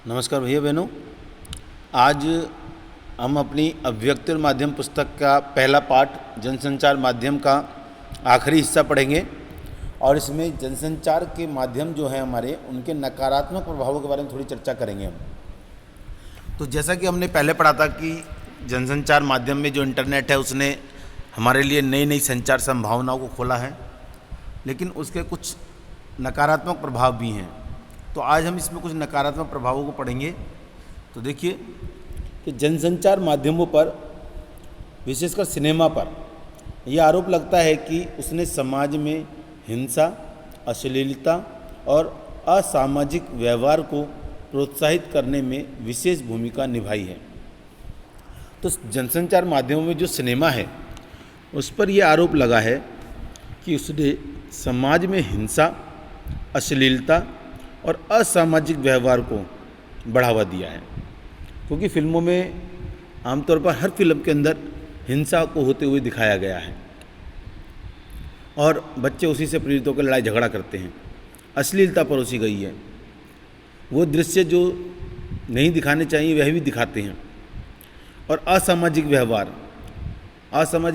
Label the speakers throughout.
Speaker 1: नमस्कार भैया बहनों। आज हम अपनी अभिव्यक्ति माध्यम पुस्तक का पहला पाठ जनसंचार माध्यम का आखिरी हिस्सा पढ़ेंगे और इसमें जनसंचार के माध्यम जो है हमारे उनके नकारात्मक प्रभावों के बारे में थोड़ी चर्चा करेंगे हम। तो जैसा कि हमने पहले पढ़ा था कि जनसंचार माध्यम में जो इंटरनेट है उसने हमारे लिए नई नई संचार संभावनाओं को खोला है, लेकिन उसके कुछ नकारात्मक प्रभाव भी हैं। तो आज हम इसमें कुछ नकारात्मक प्रभावों को पढ़ेंगे। तो देखिए कि जनसंचार माध्यमों पर, विशेषकर सिनेमा पर, यह आरोप लगता है कि उसने समाज में हिंसा, अश्लीलता और असामाजिक व्यवहार को प्रोत्साहित करने में विशेष भूमिका निभाई है। तो जनसंचार माध्यमों में जो सिनेमा है उस पर यह आरोप लगा है कि उसने समाज में हिंसा, अश्लीलता और असामाजिक व्यवहार को बढ़ावा दिया है, क्योंकि फिल्मों में आमतौर पर हर फिल्म के अंदर हिंसा को होते हुए दिखाया गया है और बच्चे उसी से प्रेरित होकर लड़ाई झगड़ा करते हैं। अश्लीलता परोसी गई है, वो दृश्य जो नहीं दिखाने चाहिए वह भी दिखाते हैं। और असामाजिक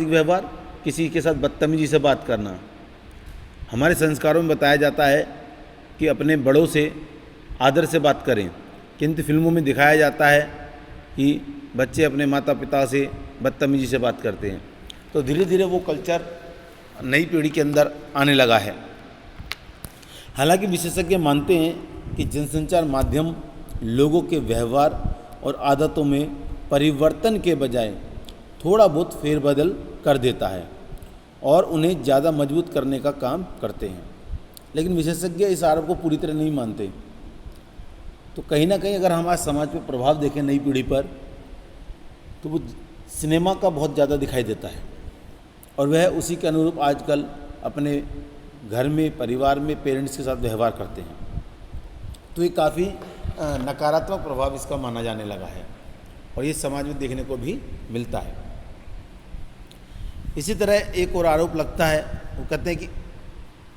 Speaker 1: व्यवहार किसी के साथ बदतमीजी से बात करना। हमारे संस्कारों में बताया जाता है कि अपने बड़ों से आदर से बात करें, किंतु फिल्मों में दिखाया जाता है कि बच्चे अपने माता पिता से बदतमीजी से बात करते हैं। तो धीरे धीरे वो कल्चर नई पीढ़ी के अंदर आने लगा है। हालांकि विशेषज्ञ मानते हैं कि जनसंचार माध्यम लोगों के व्यवहार और आदतों में परिवर्तन के बजाय थोड़ा बहुत फेरबदल कर देता है और उन्हें ज़्यादा मजबूत करने का काम करते हैं। लेकिन विशेषज्ञ इस आरोप को पूरी तरह नहीं मानते। तो कहीं ना कहीं अगर हम आज समाज पर प्रभाव देखें नई पीढ़ी पर, तो वो सिनेमा का बहुत ज़्यादा दिखाई देता है और वह उसी के अनुरूप आजकल अपने घर में, परिवार में, पेरेंट्स के साथ व्यवहार करते हैं। तो ये काफ़ी नकारात्मक प्रभाव इसका माना जाने लगा है और ये समाज में देखने को भी मिलता है। इसी तरह एक और आरोप लगता है, वो कहते हैं कि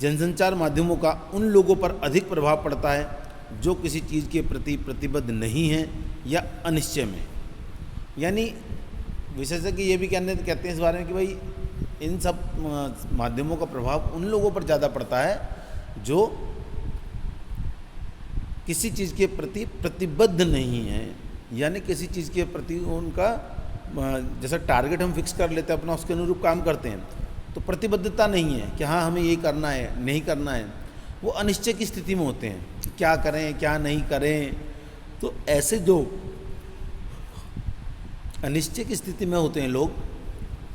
Speaker 1: जनसंचार माध्यमों का उन लोगों पर अधिक प्रभाव पड़ता है जो किसी चीज़ के प्रति प्रतिबद्ध नहीं हैं या अनिश्चय में। यानी विशेषज्ञ ये भी कहते हैं इस बारे में कि भाई इन सब माध्यमों का प्रभाव उन लोगों पर ज़्यादा पड़ता है जो किसी चीज़ के प्रति प्रतिबद्ध नहीं हैं, यानी किसी चीज़ के प्रति उनका जैसा टारगेट हम फिक्स कर लेते हैं अपना, उसके अनुरूप काम करते हैं। तो प्रतिबद्धता नहीं है कि हाँ हमें ये करना है, नहीं करना है। वो अनिश्चय की स्थिति में होते हैं कि क्या करें क्या नहीं करें। तो ऐसे जो अनिश्चय की स्थिति में होते हैं लोग,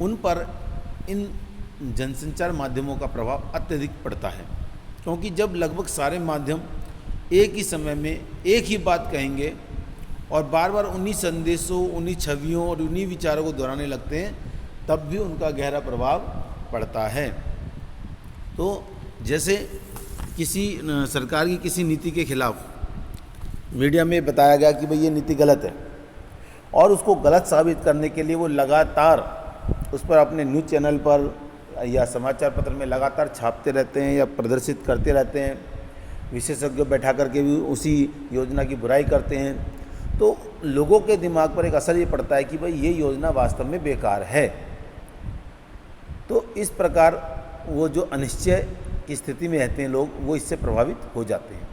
Speaker 1: उन पर इन जनसंचार माध्यमों का प्रभाव अत्यधिक पड़ता है, क्योंकि जब लगभग सारे माध्यम एक ही समय में एक ही बात कहेंगे और बार बार उन्हीं संदेशों, उन्हीं छवियों और उन्हीं विचारों को दोहराने लगते हैं, तब भी उनका गहरा प्रभाव पड़ता है। तो जैसे किसी सरकार की किसी नीति के खिलाफ मीडिया में बताया गया कि भाई ये नीति गलत है, और उसको गलत साबित करने के लिए वो लगातार उस पर अपने न्यूज़ चैनल पर या समाचार पत्र में लगातार छापते रहते हैं या प्रदर्शित करते रहते हैं। विशेषज्ञ बैठा करके भी उसी योजना की बुराई करते हैं। तो लोगों के दिमाग पर एक असर ये पड़ता है कि भाई ये योजना वास्तव में बेकार है। तो इस प्रकार वो जो अनिश्चय की स्थिति में रहते हैं लोग, वो इससे प्रभावित हो जाते हैं।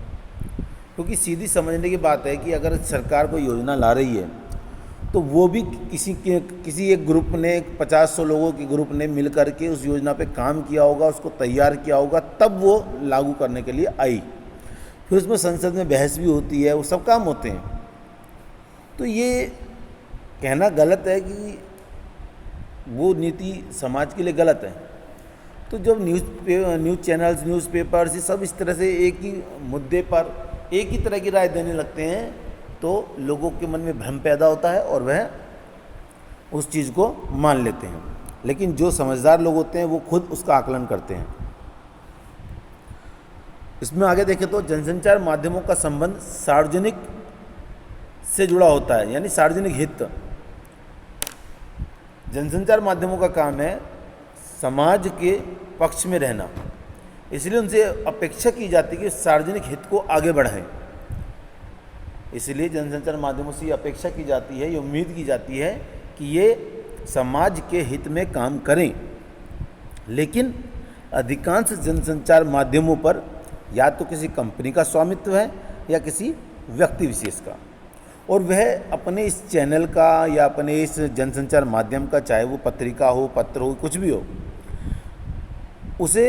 Speaker 1: क्योंकि सीधी समझने की बात है कि अगर सरकार कोई योजना ला रही है तो वो भी किसी एक ग्रुप ने, 50-100 लोगों के ग्रुप ने मिल करके उस योजना पे काम किया होगा, उसको तैयार किया होगा, तब वो लागू करने के लिए आई। फिर उसमें संसद में बहस भी होती है, वो सब काम होते हैं। तो ये कहना गलत है कि वो नीति समाज के लिए गलत है। तो जब न्यूज़ चैनल्स, न्यूज़पेपर्स, ये सब इस तरह से एक ही मुद्दे पर एक ही तरह की राय देने लगते हैं, तो लोगों के मन में भ्रम पैदा होता है और वह उस चीज़ को मान लेते हैं। लेकिन जो समझदार लोग होते हैं वो खुद उसका आकलन करते हैं। इसमें आगे देखें तो जनसंचार माध्यमों का संबंध सार्वजनिक से जुड़ा होता है, यानी सार्वजनिक हित। जनसंचार माध्यमों का काम है समाज के पक्ष में रहना, इसलिए उनसे अपेक्षा की जाती है कि सार्वजनिक हित को आगे बढ़ाएं। इसलिए जनसंचार माध्यमों से ये अपेक्षा की जाती है, ये उम्मीद की जाती है कि ये समाज के हित में काम करें। लेकिन अधिकांश जनसंचार माध्यमों पर या तो किसी कंपनी का स्वामित्व है या किसी व्यक्ति विशेष का, और वह अपने इस चैनल का या अपने इस जनसंचार माध्यम का, चाहे वो पत्रिका हो, पत्र हो, कुछ भी हो, उसे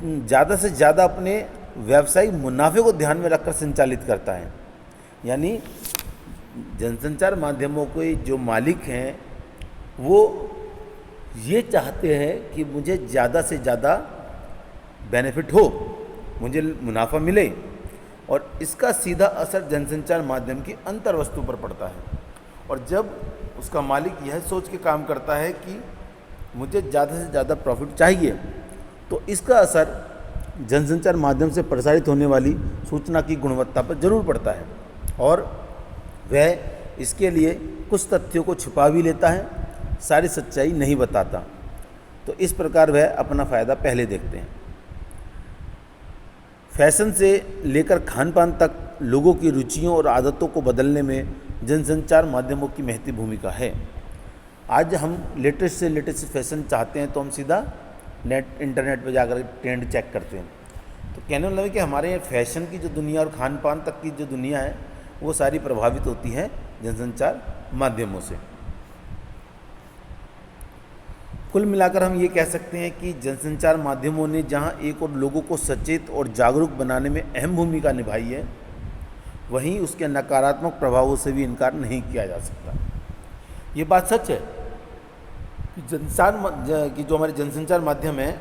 Speaker 1: ज़्यादा से ज़्यादा अपने व्यावसायिक मुनाफे को ध्यान में रखकर संचालित करता है। यानी जनसंचार माध्यमों के जो मालिक हैं वो ये चाहते हैं कि मुझे ज़्यादा से ज़्यादा बेनिफिट हो, मुझे मुनाफा मिले, और इसका सीधा असर जनसंचार माध्यम की अंतर वस्तु पर पड़ता है। और जब उसका मालिक यह सोच के काम करता है कि मुझे ज़्यादा से ज़्यादा प्रॉफिट चाहिए, तो इसका असर जनसंचार माध्यम से प्रसारित होने वाली सूचना की गुणवत्ता पर जरूर पड़ता है, और वह इसके लिए कुछ तथ्यों को छुपा भी लेता है, सारी सच्चाई नहीं बताता। तो इस प्रकार वह अपना फ़ायदा पहले देखते हैं। फैशन से लेकर खान पान तक लोगों की रुचियों और आदतों को बदलने में जनसंचार माध्यमों की महती भूमिका है। आज हम लेटेस्ट से लेटेस्ट फैशन चाहते हैं तो हम सीधा इंटरनेट पर जाकर ट्रेंड चेक करते हैं। तो कहने वाला है कि हमारे फैशन की जो दुनिया और खान पान तक की जो दुनिया है वो सारी प्रभावित होती है जनसंचार माध्यमों से। कुल मिलाकर हम ये कह सकते हैं कि जनसंचार माध्यमों ने जहां एक और लोगों को सचेत और जागरूक बनाने में अहम भूमिका निभाई है, वहीं उसके नकारात्मक प्रभावों से भी इनकार नहीं किया जा सकता। ये बात सच है कि जो हमारे जनसंचार माध्यम है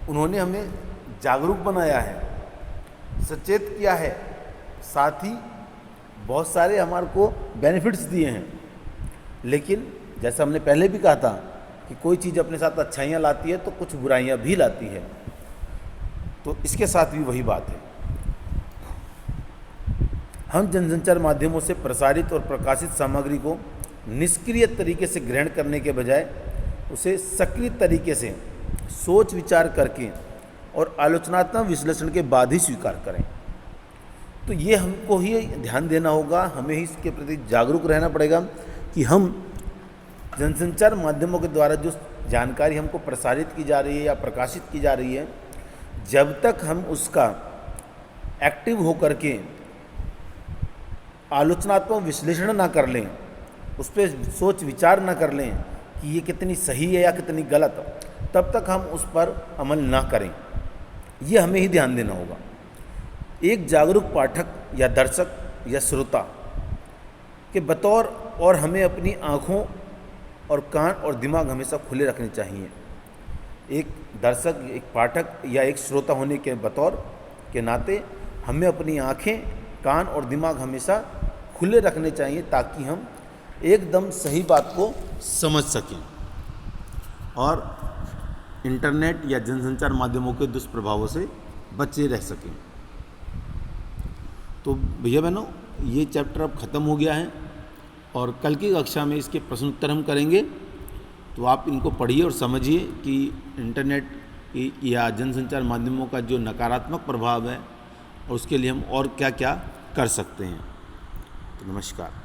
Speaker 1: उन्होंने हमें जागरूक बनाया है, सचेत किया है, साथ ही बहुत सारे हमारे को बेनिफिट्स दिए हैं। लेकिन जैसा हमने पहले भी कहा था कि कोई चीज़ अपने साथ अच्छाइयाँ लाती है तो कुछ बुराइयाँ भी लाती है, तो इसके साथ भी वही बात है। हम जनसंचार माध्यमों से प्रसारित और प्रकाशित सामग्री को निष्क्रिय तरीके से ग्रहण करने के बजाय उसे सक्रिय तरीके से सोच विचार करके और आलोचनात्मक विश्लेषण के बाद ही स्वीकार करें। तो ये हमको ही ध्यान देना होगा, हमें ही इसके प्रति जागरूक रहना पड़ेगा कि हम जनसंचार माध्यमों के द्वारा जो जानकारी हमको प्रसारित की जा रही है या प्रकाशित की जा रही है, जब तक हम उसका एक्टिव होकर के आलोचनात्मक विश्लेषण ना कर लें, उस पर सोच विचार ना कर लें कि ये कितनी सही है या कितनी गलत, तब तक हम उस पर अमल ना करें। ये हमें ही ध्यान देना होगा। एक जागरूक पाठक या दर्शक या श्रोता के बतौर और हमें अपनी आँखों और कान और दिमाग हमेशा खुले रखने चाहिए। एक दर्शक, एक पाठक या एक श्रोता होने के बतौर के नाते हमें अपनी आँखें, कान और दिमाग हमेशा खुले रखने चाहिए ताकि हम एकदम सही बात को समझ सकें और इंटरनेट या जनसंचार माध्यमों के दुष्प्रभावों से बचे रह सकें। तो भैया बहनों, ये चैप्टर अब ख़त्म हो गया है और कल की कक्षा में इसके प्रश्न उत्तर हम करेंगे। तो आप इनको पढ़िए और समझिए कि इंटरनेट या जनसंचार माध्यमों का जो नकारात्मक प्रभाव है और उसके लिए हम और क्या क्या कर सकते हैं। तो नमस्कार।